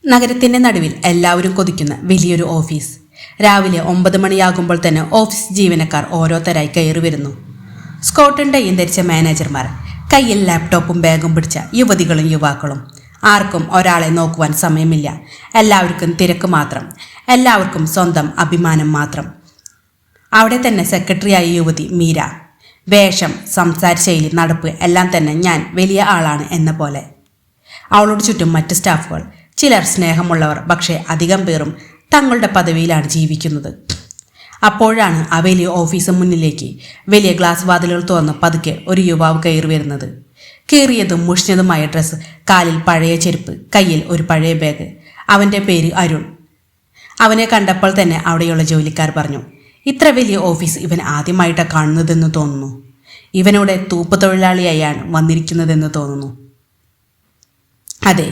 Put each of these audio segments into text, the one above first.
നഗരത്തിൻ്റെ നടുവിൽ എല്ലാവരും കൊതിക്കുന്ന വലിയൊരു ഓഫീസ്. രാവിലെ 9 മണിയാകുമ്പോൾ തന്നെ ഓഫീസ് ജീവനക്കാർ ഓരോരുത്തരായി കയറി വരുന്നു. സ്കോട്ടും ടൈയും ധരിച്ച മാനേജർമാർ, കയ്യിൽ ലാപ്ടോപ്പും ബാഗും പിടിച്ച യുവതികളും യുവാക്കളും. ആർക്കും ഒരാളെ നോക്കുവാൻ സമയമില്ല. എല്ലാവർക്കും തിരക്ക് മാത്രം, എല്ലാവർക്കും സ്വന്തം അഭിമാനം മാത്രം. അവിടെ തന്നെ സെക്രട്ടറിയായ യുവതി മീര. വേഷം, സംസാര ശൈലി, നടപ്പ് എല്ലാം തന്നെ ഞാൻ വലിയ ആളാണ് എന്ന പോലെ. അവളോട് ചുറ്റും മറ്റ് സ്റ്റാഫുകൾ, ചിലർ സ്നേഹമുള്ളവർ, പക്ഷേ അധികം പേരും തങ്ങളുടെ പദവിയിലാണ് ജീവിക്കുന്നത്. അപ്പോഴാണ് ആ വലിയ ഓഫീസിന് മുന്നിലേക്ക് വലിയ ഗ്ലാസ് വാതിലുകൾ തുറന്ന് പതുക്കെ ഒരു യുവാവ് കയറി വരുന്നത്. കീറിയതും മുഷിഞ്ഞതുമായ ഡ്രസ്സ്, കാലിൽ പഴയ ചെരുപ്പ്, കയ്യിൽ ഒരു പഴയ ബാഗ്. അവൻ്റെ പേര് അരുൺ. അവനെ കണ്ടപ്പോൾ തന്നെ അവിടെയുള്ള ജോലിക്കാർ പറഞ്ഞു, ഇത്ര വലിയ ഓഫീസ് ഇവൻ ആദ്യമായിട്ടാണ് കാണുന്നതെന്ന് തോന്നുന്നു. ഇവനോടെ തൂപ്പ് തൊഴിലാളിയായാണ് വന്നിരിക്കുന്നതെന്ന് തോന്നുന്നു. അതെ,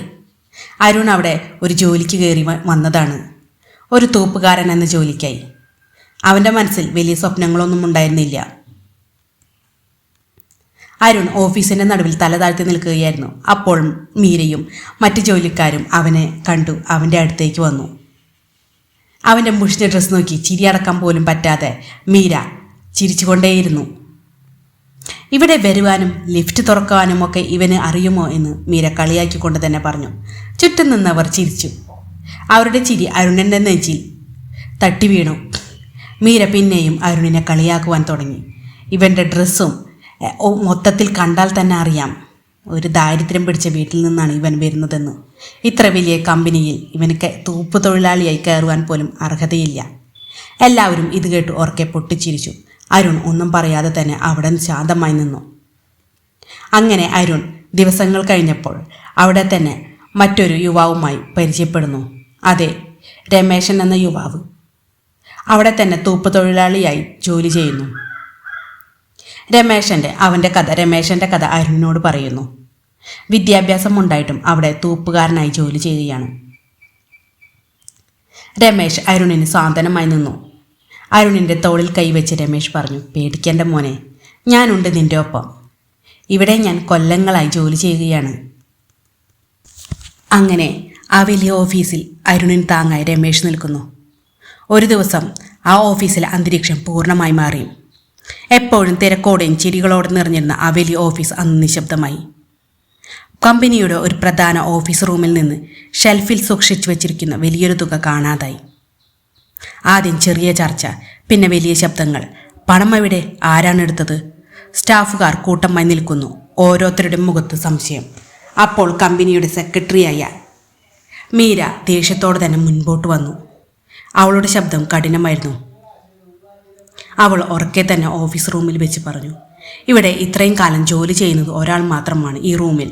അരുൺ അവിടെ ഒരു ജോലിക്ക് കയറി വന്നതാണ്, ഒരു തൂപ്പുകാരൻ എന്ന ജോലിക്കായി. അവൻ്റെ മനസ്സിൽ വലിയ സ്വപ്നങ്ങളൊന്നും ഉണ്ടായിരുന്നില്ല. അരുൺ ഓഫീസിൻ്റെ നടുവിൽ തല താഴ്ത്തി നിൽക്കുകയായിരുന്നു. അപ്പോൾ മീരയും മറ്റു ജോലിക്കാരും അവനെ കണ്ടു അവൻ്റെ അടുത്തേക്ക് വന്നു. അവൻ്റെ മുഷിഞ്ഞ ഡ്രസ്സ് നോക്കി ചിരിയടക്കാൻ പോലും പറ്റാതെ മീര ചിരിച്ചുകൊണ്ടേയിരുന്നു. ഇവിടെ വരുവാനും ലിഫ്റ്റ് തുറക്കാനും ഒക്കെ ഇവന് അറിയുമോ എന്ന് മീര കളിയാക്കിക്കൊണ്ട് തന്നെ പറഞ്ഞു. ചുറ്റും നിന്നവർ ചിരിച്ചു. അവരുടെ ചിരി അരുണിൻ്റെ നെഞ്ചിൽ തട്ടി വീണു. മീര പിന്നെയും അരുണിനെ കളിയാക്കുവാൻ തുടങ്ങി. ഇവൻ്റെ ഡ്രസ്സും മൊത്തത്തിൽ കണ്ടാൽ തന്നെ അറിയാം ഒരു ദാരിദ്ര്യം പിടിച്ച വീട്ടിൽ നിന്നാണ് ഇവൻ വരുന്നതെന്ന്. ഇത്ര വലിയ കമ്പനിയിൽ ഇവന് തൂപ്പ് തൊഴിലാളിയായി കയറുവാൻ പോലും അർഹതയില്ല. എല്ലാവരും ഇത് കേട്ട് ഉറക്കെ പൊട്ടിച്ചിരിച്ചു. അരുൺ ഒന്നും പറയാതെ തന്നെ അവിടെ ശാന്തമായി നിന്നു. അങ്ങനെ അരുൺ ദിവസങ്ങൾ കഴിഞ്ഞപ്പോൾ അവിടെ തന്നെ മറ്റൊരു യുവാവുമായി പരിചയപ്പെടുന്നു. അതെ, രമേശൻ എന്ന യുവാവ് അവിടെ തന്നെ തൂപ്പ് തൊഴിലാളിയായി ജോലി ചെയ്യുന്നു. രമേശൻ്റെ കഥ അരുണിനോട് പറയുന്നു. വിദ്യാഭ്യാസം ഉണ്ടായിട്ടും അവിടെ തൂപ്പുകാരനായി ജോലി ചെയ്യുകയാണ്. രമേശ് അരുണിന് സാന്ത്വനമായി നിന്നു. അരുണിൻ്റെ തോളിൽ കൈവച്ച് രമേശ് പറഞ്ഞു, പേടിക്കേണ്ട മോനെ, ഞാനുണ്ട് നിൻ്റെ ഒപ്പം. ഇവിടെ ഞാൻ കൊല്ലങ്ങളായി ജോലി ചെയ്യുകയാണ്. അങ്ങനെ ആ വലിയ ഓഫീസിൽ അരുണിന് താങ്ങായി രമേശ് നിൽക്കുന്നു. ഒരു ദിവസം ആ ഓഫീസിലെ അന്തരീക്ഷം പൂർണ്ണമായി മാറി. എപ്പോഴും തിരക്കോടെയും ചിരികളോടെ നിറഞ്ഞിരുന്ന ആ വലിയ ഓഫീസ് അന്ന് നിശബ്ദമായി. കമ്പനിയുടെ ഒരു പ്രധാന ഓഫീസ് റൂമിൽ നിന്ന് ഷെൽഫിൽ സൂക്ഷിച്ചു വച്ചിരിക്കുന്ന വലിയൊരു തുക കാണാതായി. ആദ്യം ചെറിയ ചർച്ച, പിന്നെ വലിയ ശബ്ദങ്ങൾ. പണം എവിടെ? ആരാണെടുത്തത്? സ്റ്റാഫുകാർ കൂട്ടമായി നിൽക്കുന്നു. ഓരോരുത്തരുടെ മുഖത്ത് സംശയം. അപ്പോൾ കമ്പനിയുടെ സെക്രട്ടറിയായ മീര ദേഷ്യത്തോടെ തന്നെ മുൻപോട്ട് വന്നു. അവളുടെ ശബ്ദം കഠിനമായിരുന്നു. അവൾ ഉറക്കെ തന്നെ ഓഫീസ് റൂമിൽ വെച്ച് പറഞ്ഞു, ഇവിടെ ഇത്രയും കാലം ജോലി ചെയ്യുന്നത് ഒരാൾ മാത്രമാണ് ഈ റൂമിൽ.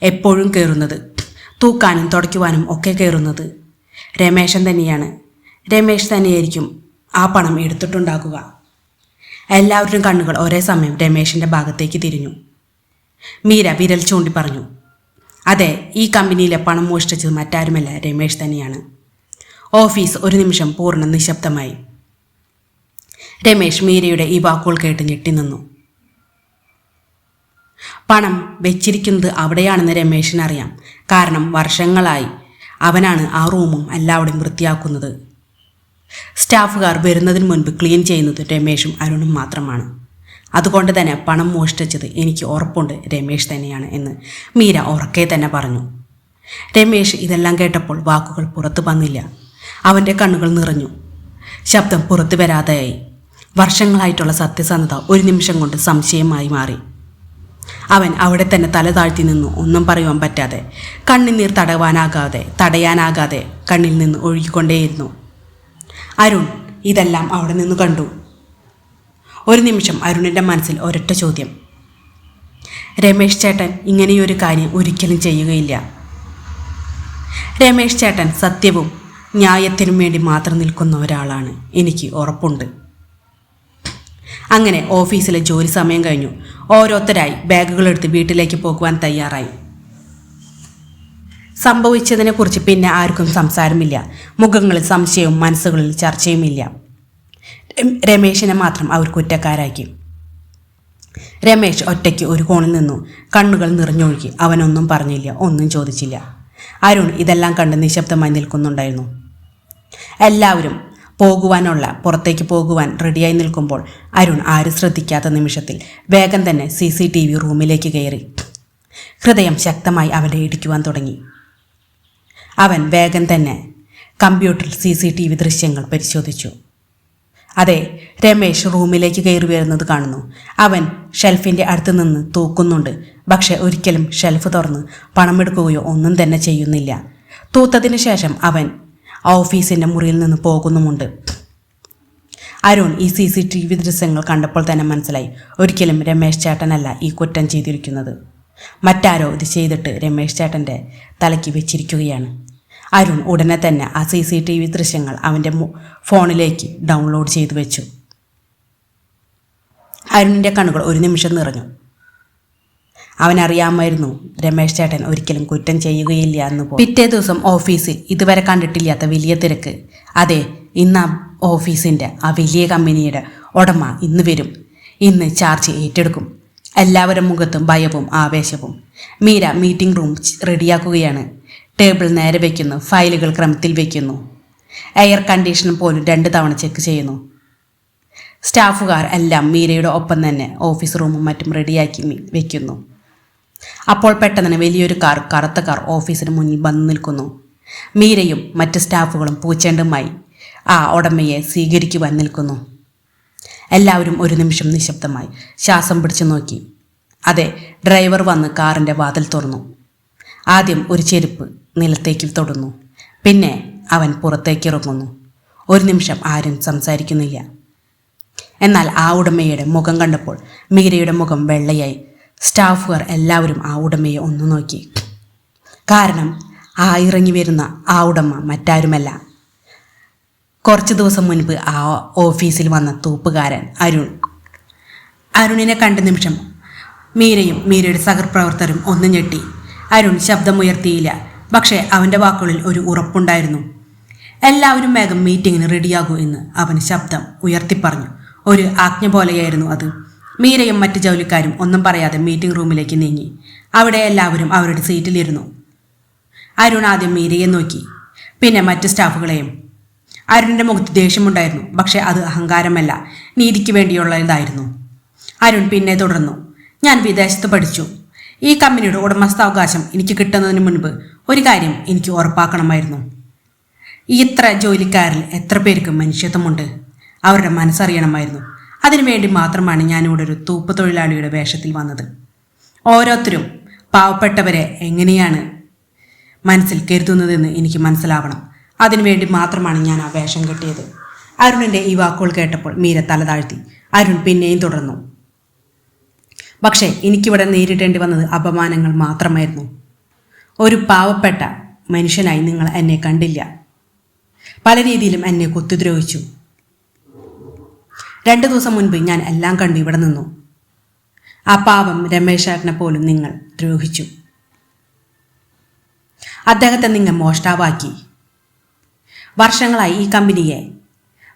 എപ്പോഴും കയറുന്നത്, തൂക്കാനും തുടയ്ക്കുവാനും ഒക്കെ കയറുന്നത് രമേശൻ തന്നെയാണ്. രമേശ് തന്നെയായിരിക്കും ആ പണം എടുത്തിട്ടുണ്ടാക്കുക. എല്ലാവരുടെയും കണ്ണുകൾ ഒരേ സമയം രമേശിൻ്റെ ഭാഗത്തേക്ക് തിരിഞ്ഞു. മീര വിരൽ ചൂണ്ടി പറഞ്ഞു, അതെ, ഈ കമ്പനിയിലെ പണം മോഷ്ടിച്ചത് മറ്റാരുമല്ല, രമേശ് തന്നെയാണ്. ഓഫീസ് ഒരു നിമിഷം പൂർണ്ണ നിശബ്ദമായി. രമേശ് മീരയുടെ ഈ വാക്കുകൾ കേട്ട് ഞെട്ടി നിന്നു. പണം വെച്ചിരിക്കുന്നത് അവിടെയാണെന്ന് രമേശിനറിയാം. കാരണം വർഷങ്ങളായി അവനാണ് ആ റൂമും എല്ലാവരുടെയും വൃത്തിയാക്കുന്നത്. സ്റ്റാഫുകാർ വരുന്നതിന് മുൻപ് ക്ലീൻ ചെയ്യുന്നത് രമേശും അരുണും മാത്രമാണ്. അതുകൊണ്ട് തന്നെ പണം മോഷ്ടിച്ചത് എനിക്ക് ഉറപ്പുണ്ട് രമേശ് തന്നെയാണ് എന്ന് മീര ഉറക്കെ തന്നെ പറഞ്ഞു. രമേശ് ഇതെല്ലാം കേട്ടപ്പോൾ വാക്കുകൾ പുറത്തു വന്നില്ല. അവൻ്റെ കണ്ണുകൾ നിറഞ്ഞു. ശബ്ദം പുറത്തു വരാതെയായി. വർഷങ്ങളായിട്ടുള്ള സത്യസന്ധത ഒരു നിമിഷം കൊണ്ട് സംശയമായി മാറി. അവൻ അവിടെ തന്നെ തല താഴ്ത്തി നിന്നു, ഒന്നും പറയുവാൻ പറ്റാതെ. കണ്ണുനീർ തടയാനാകാതെ കണ്ണിൽ നിന്ന് ഒഴുകിക്കൊണ്ടേയിരുന്നു. അരുൺ ഇതെല്ലാം അവിടെ നിന്ന് കണ്ടു. ഒരു നിമിഷം അരുണിൻ്റെ മനസ്സിൽ ഒരൊറ്റ ചോദ്യം, രമേശ് ചേട്ടൻ ഇങ്ങനെയൊരു കാര്യം ഒരിക്കലും ചെയ്യുകയില്ല. രമേശ് ചേട്ടൻ സത്യവും ന്യായത്തിനും വേണ്ടി മാത്രം നിൽക്കുന്ന ഒരാളാണ്, എനിക്ക് ഉറപ്പുണ്ട്. അങ്ങനെ ഓഫീസിലെ ജോലി സമയം കഴിഞ്ഞു. ഓരോരുത്തരായി ബാഗുകളെടുത്ത് വീട്ടിലേക്ക് പോകുവാൻ തയ്യാറായി. സംഭവിച്ചതിനെക്കുറിച്ച് പിന്നെ ആർക്കും സംസാരമില്ല. മുഖങ്ങളിൽ സംശയവും മനസ്സുകളിൽ ചർച്ചയുമില്ല. രമേശിനെ മാത്രം അവർ കുറ്റക്കാരാക്കി. രമേശ് ഒറ്റയ്ക്ക് ഒരു കോണിൽ നിന്നു. കണ്ണുകൾ നിറഞ്ഞൊഴുകി. അവനൊന്നും പറഞ്ഞില്ല, ഒന്നും ചോദിച്ചില്ല. അരുൺ ഇതെല്ലാം കണ്ട് നിശബ്ദമായി നിൽക്കുന്നുണ്ടായിരുന്നു. എല്ലാവരും പുറത്തേക്ക് പോകുവാൻ റെഡിയായി നിൽക്കുമ്പോൾ അരുൺ ആരും ശ്രദ്ധിക്കാത്ത നിമിഷത്തിൽ വേഗം തന്നെ CCTV റൂമിലേക്ക് കയറി. ഹൃദയം ശക്തമായി അവനെ ഇടിക്കുവാൻ തുടങ്ങി. അവൻ വേഗം തന്നെ കമ്പ്യൂട്ടറിൽ CCTV ദൃശ്യങ്ങൾ പരിശോധിച്ചു. അതെ, രമേശ് റൂമിലേക്ക് കയറി വരുന്നത് കാണുന്നു. അവൻ ഷെൽഫിൻ്റെ അടുത്ത് നിന്ന് തൂക്കുന്നുണ്ട്. പക്ഷെ ഒരിക്കലും ഷെൽഫ് തുറന്ന് പണമെടുക്കുകയോ ഒന്നും തന്നെ ചെയ്യുന്നില്ല. തൂത്തതിന് ശേഷം അവൻ ഓഫീസിൻ്റെ മുറിയിൽ നിന്ന് പോകുന്നുമുണ്ട്. അരുൺ ഈ CCTV ദൃശ്യങ്ങൾ കണ്ടപ്പോൾ തന്നെ മനസ്സിലായി, ഒരിക്കലും രമേശ് ചേട്ടനല്ല ഈ കുറ്റം ചെയ്തിരിക്കുന്നത്. മറ്റാരോ ഇത് ചെയ്തിട്ട് രമേശ് ചേട്ടൻ്റെ തലയ്ക്ക് വെച്ചിരിക്കുകയാണ്. അരുൺ ഉടനെ തന്നെ ആ CCTV ദൃശ്യങ്ങൾ അവൻ്റെ ഫോണിലേക്ക് ഡൗൺലോഡ് ചെയ്തു വെച്ചു. അരുണിൻ്റെ കണ്ണുകൾ ഒരു നിമിഷം നിറഞ്ഞു. അവനറിയാമായിരുന്നു രമേശ് ചേട്ടൻ ഒരിക്കലും കുറ്റം ചെയ്യുകയില്ല എന്ന്. പിറ്റേ ദിവസം ഓഫീസിൽ ഇതുവരെ കണ്ടിട്ടില്ലാത്ത വലിയ തിരക്ക്. അതെ, ഇന്ന് ആ ഓഫീസിൻ്റെ ആ വലിയ കമ്പനിയുടെ ഉടമ ഇന്ന് വരും. ഇന്ന് ചാർജ് ഏറ്റെടുക്കും. എല്ലാവരും മുഖത്തും ഭയവും ആവേശവും. മീര മീറ്റിംഗ് റൂം റെഡിയാക്കുകയാണ്. ടേബിൾ നേരെ വയ്ക്കുന്നു, ഫയലുകൾ ക്രമത്തിൽ വയ്ക്കുന്നു. എയർ കണ്ടീഷൻ പോലും 2 തവണ ചെക്ക് ചെയ്യുന്നു. സ്റ്റാഫുകാർ എല്ലാം മീരയുടെ ഒപ്പം തന്നെ ഓഫീസ് റൂമും മറ്റും റെഡിയാക്കി വയ്ക്കുന്നു. അപ്പോൾ പെട്ടെന്ന് വലിയൊരു കറുത്ത കാർ ഓഫീസിന് മുന്നിൽ വന്നു നിൽക്കുന്നു. മീരയും മറ്റ് സ്റ്റാഫുകളും പൂച്ചെണ്ടുമായി ആ ഉടമയെ സ്വീകരിക്കുവാൻ നിൽക്കുന്നു. എല്ലാവരും ഒരു നിമിഷം നിശബ്ദമായി ശ്വാസം പിടിച്ചു നോക്കി. അതെ, ഡ്രൈവർ വന്ന് കാറിൻ്റെ വാതിൽ തുറന്നു. ആദ്യം ഒരു ചെരുപ്പ് നിലത്തേക്ക് തൊടുന്നു. പിന്നെ അവൻ പുറത്തേക്ക് ഇറങ്ങുന്നു. ഒരു നിമിഷം ആരും സംസാരിക്കുന്നില്ല. എന്നാൽ ആ ഉടമയുടെ മുഖം കണ്ടപ്പോൾ മീരയുടെ മുഖം വെള്ളയായി. സ്റ്റാഫുകാർ എല്ലാവരും ആ ഉടമയെ ഒന്ന് നോക്കി. കാരണം ആ ഇറങ്ങി വരുന്ന ആ ഉടമ മറ്റാരുമല്ല, കുറച്ച് ദിവസം മുൻപ് ആ ഓഫീസിൽ വന്ന തൂപ്പുകാരൻ അരുൺ. അരുണിനെ കണ്ട നിമിഷം മീരയും മീരയുടെ സഹപ്രവർത്തകരും ഒന്ന് ഞെട്ടി. അരുൺ ശബ്ദമുയർത്തിയില്ല. പക്ഷേ അവൻ്റെ വാക്കുകളിൽ ഒരു ഉറപ്പുണ്ടായിരുന്നു. എല്ലാവരും വേഗം മീറ്റിങ്ങിന് റെഡിയാകൂ എന്ന് അവൻ ശബ്ദം ഉയർത്തിപ്പറഞ്ഞു. ഒരു ആജ്ഞ പോലെയായിരുന്നു അത്. മീരയും മറ്റ് ജോലിക്കാരും ഒന്നും പറയാതെ മീറ്റിംഗ് റൂമിലേക്ക് നീങ്ങി. അവിടെ എല്ലാവരും അവരുടെ സീറ്റിലിരുന്നു. അരുൺ ആദ്യം മീരയെ നോക്കി, പിന്നെ മറ്റ് സ്റ്റാഫുകളെയും. അരുണിൻ്റെ മുഖത്ത് ദേഷ്യമുണ്ടായിരുന്നു. പക്ഷേ അത് അഹങ്കാരമല്ല, നീതിക്ക് വേണ്ടിയുള്ളതായിരുന്നു. അരുൺ പിന്നെ തുടർന്നു, ഞാൻ വിദേശത്ത് പഠിച്ചു. ഈ കമ്പനിയുടെ ഉടമസ്ഥാവകാശം എനിക്ക് കിട്ടുന്നതിന് മുൻപ് ഒരു കാര്യം എനിക്ക് ഉറപ്പാക്കണമായിരുന്നു. ഇത്ര ജോലിക്കാരിൽ എത്ര പേർക്ക് മനുഷ്യത്വമുണ്ട്, അവരുടെ മനസ്സറിയണമായിരുന്നു. അതിനുവേണ്ടി മാത്രമാണ് ഞാനിവിടെ ഒരു തൂപ്പ് തൊഴിലാളിയുടെ വേഷത്തിൽ വന്നത്. ഓരോരുത്തരും പാവപ്പെട്ടവരെ എങ്ങനെയാണ് മനസ്സിൽ കരുതുന്നതെന്ന് എനിക്ക് മനസ്സിലാവണം. അതിനുവേണ്ടി മാത്രമാണ് ഞാൻ ആ വേഷം കെട്ടിയത്. അരുണിൻ്റെ ഈ വാക്കുകൾ കേട്ടപ്പോൾ മീര തല താഴ്ത്തി. അരുൺ പിന്നെയും തുടർന്നു, പക്ഷേ എനിക്കിവിടെ നേരിടേണ്ടി വന്നത് അപമാനങ്ങൾ മാത്രമായിരുന്നു. ഒരു പാവപ്പെട്ട മനുഷ്യനായി നിങ്ങൾ എന്നെ കണ്ടില്ല. പല രീതിയിലും എന്നെ കുത്തിദ്രോഹിച്ചു. 2 ദിവസം മുൻപ് ഞാൻ എല്ലാം കണ്ടു ഇവിടെ നിന്നു. ആ പാവം രമേശേട്ടനെ പോലും നിങ്ങൾ ദ്രോഹിച്ചു. അദ്ദേഹത്തെ നിങ്ങൾ മോഷ്ടാവാക്കി. വർഷങ്ങളായി ഈ കമ്പനിയെ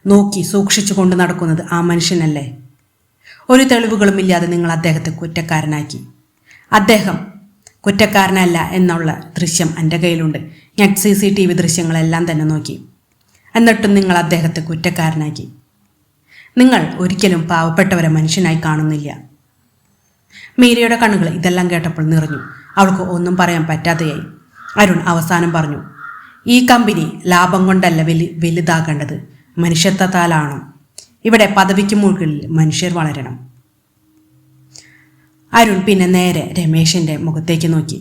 നോക്കി സൂക്ഷിച്ചു കൊണ്ട് നടക്കുന്നത് ആ മനുഷ്യനല്ലേ? ഒരു തെളിവുകളുമില്ലാതെ നിങ്ങൾ അദ്ദേഹത്തെ കുറ്റക്കാരനാക്കി. അദ്ദേഹം കുറ്റക്കാരനല്ല എന്നുള്ള ദൃശ്യം എൻ്റെ കയ്യിലുണ്ട്. ഞാൻ CCTV ദൃശ്യങ്ങളെല്ലാം തന്നെ നോക്കി. എന്നിട്ടും നിങ്ങൾ അദ്ദേഹത്തെ കുറ്റക്കാരനാക്കി. നിങ്ങൾ ഒരിക്കലും പാവപ്പെട്ടവരെ മനുഷ്യനായി കാണുന്നില്ല. മീരയുടെ കണ്ണുകൾ ഇതെല്ലാം കേട്ടപ്പോൾ നിറഞ്ഞു. അവൾക്ക് ഒന്നും പറയാൻ പറ്റാതെയായി. അരുൺ അവസാനം പറഞ്ഞു, ഈ കമ്പനി ലാഭം കൊണ്ടല്ല വലുതാകേണ്ടത്, മനുഷ്യത്വത്താലാണ്. ഇവിടെ പദവിക്ക് മുകളിൽ മനുഷ്യർ വളരണം. അരുൺ പിന്നെ നേരെ രമേശിൻ്റെ മുഖത്തേക്ക് നോക്കി.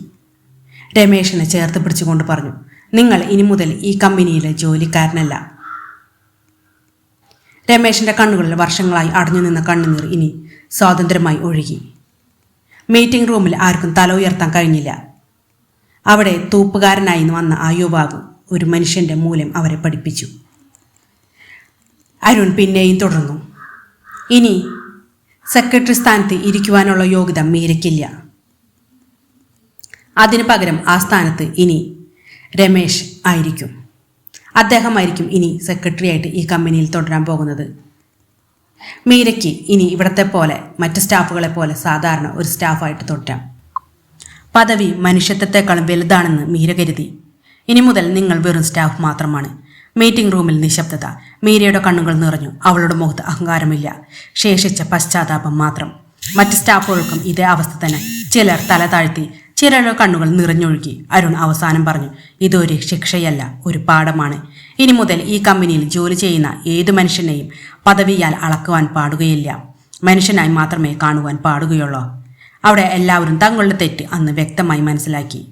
രമേശിനെ ചേർത്ത് പിടിച്ചുകൊണ്ട് പറഞ്ഞു, നിങ്ങൾ ഇനി മുതൽ ഈ കമ്പനിയിലെ ജോലിക്കാരനല്ല. രമേശിൻ്റെ കണ്ണുകളിൽ വർഷങ്ങളായി അടഞ്ഞു നിന്ന കണ്ണുനീർ ഇനി സ്വാതന്ത്ര്യമായി ഒഴുകി. മീറ്റിംഗ് റൂമിൽ ആർക്കും തല ഉയർത്താൻ കഴിഞ്ഞില്ല. അവിടെ തൂപ്പുകാരനായി വന്ന ആ യുവാവ് ഒരു മനുഷ്യൻ്റെ മൂല്യം അവരെ പഠിപ്പിച്ചു. അരുൺ പിന്നെയും തുടർന്നു, ഇനി സെക്രട്ടറി സ്ഥാനത്ത് ഇരിക്കുവാനുള്ള യോഗ്യത മീരയ്ക്കില്ല. അതിനു പകരം ആ സ്ഥാനത്ത് ഇനി രമേശ് ആയിരിക്കും. അദ്ദേഹമായിരിക്കും ഇനി സെക്രട്ടറി ആയിട്ട് ഈ കമ്പനിയിൽ തുടരാൻ പോകുന്നത്. മീരയ്ക്ക് ഇനി ഇവിടത്തെ പോലെ മറ്റ് സ്റ്റാഫുകളെ പോലെ സാധാരണ ഒരു സ്റ്റാഫായിട്ട് തുടരാം. പദവി മനുഷ്യത്വത്തെക്കാളും വലുതാണെന്ന് മീര കരുതി. ഇനി മുതൽ നിങ്ങൾ വെറും സ്റ്റാഫ് മാത്രമാണ്. മീറ്റിംഗ് റൂമിൽ നിശബ്ദത. മീരയുടെ കണ്ണുകൾ നിറഞ്ഞു. അവളുടെ മുഖത്ത് അഹങ്കാരമില്ല, ശേഷിച്ച പശ്ചാത്താപം മാത്രം. മറ്റ് സ്റ്റാഫുകൾക്കും ഇതേ അവസ്ഥ തന്നെ. ചിലർ തല താഴ്ത്തി, ചിലരുടെ കണ്ണുകൾ നിറഞ്ഞൊഴുകി. അരുൺ അവസാനം പറഞ്ഞു, ഇതൊരു ശിക്ഷയല്ല, ഒരു പാഠമാണ്. ഇനി മുതൽ ഈ കമ്പനിയിൽ ജോലി ചെയ്യുന്ന ഏതു മനുഷ്യനെയും പദവിയാൽ അളക്കുവാൻ പാടുകയില്ല. മനുഷ്യനായി മാത്രമേ കാണുവാൻ പാടുകയുള്ളൂ. അവിടെ എല്ലാവരും തങ്ങളുടെ തെറ്റ് അന്ന് വ്യക്തമായി മനസ്സിലാക്കി.